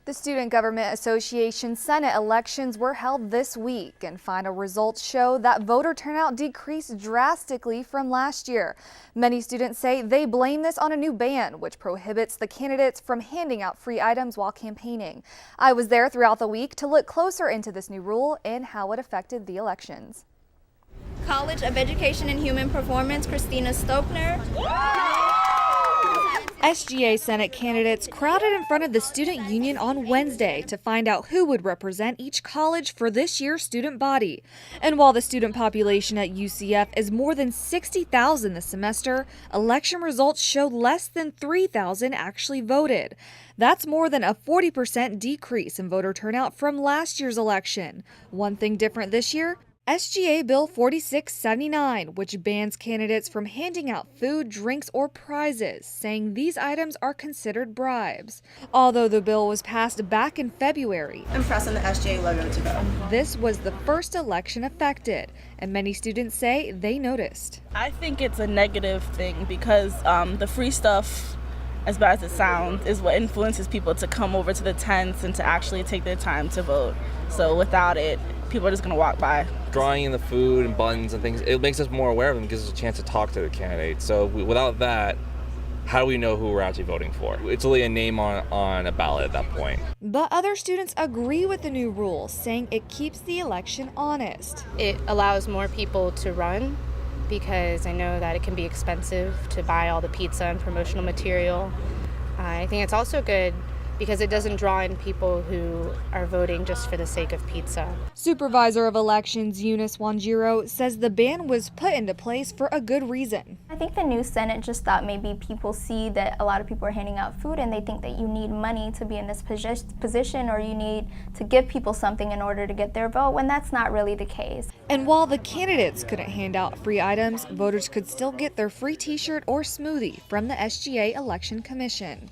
The Student Government Association Senate elections were held this week, and final results show that voter turnout decreased drastically from last year. Many students say they blame this on a new ban, which prohibits the candidates from handing out free items while campaigning. I was there throughout the week to look closer into this new rule and how it affected the elections. College of Education and Human Performance, Christina Stopner. SGA Senate candidates crowded in front of the student union on Wednesday to find out who would represent each college for this year's student body. And while the student population at UCF is more than 60,000 this semester, election results show less than 3,000 actually voted. That's more than a 40% decrease in voter turnout from last year's election. One thing different this year: SGA Bill 4679, which bans candidates from handing out food, drinks, or prizes, saying these items are considered bribes. Although the bill was passed back in February, I'm pressing the SGA logo to vote. This was the first election affected, and many students say they noticed. I think it's a negative thing because the free stuff, as bad as it sounds, is what influences people to come over to the tents and to actually take their time to vote. So without it, people are just going to walk by. Drawing in the food and buns and things, it makes us more aware of them, gives us a chance to talk to the candidates. So without that, how do we know who we're actually voting for? It's only a name on a ballot at that point. But other students agree with the new rule, saying it keeps the election honest. It allows more people to run because I know that it can be expensive to buy all the pizza and promotional material. I think it's also good because it doesn't draw in people who are voting just for the sake of pizza. Supervisor of Elections Eunice Wanjiro says the ban was put into place for a good reason. I think the new Senate just thought maybe people see that a lot of people are handing out food and they think that you need money to be in this position, or you need to give people something in order to get their vote, when that's not really the case. And while the candidates couldn't hand out free items, voters could still get their free t-shirt or smoothie from the SGA Election Commission.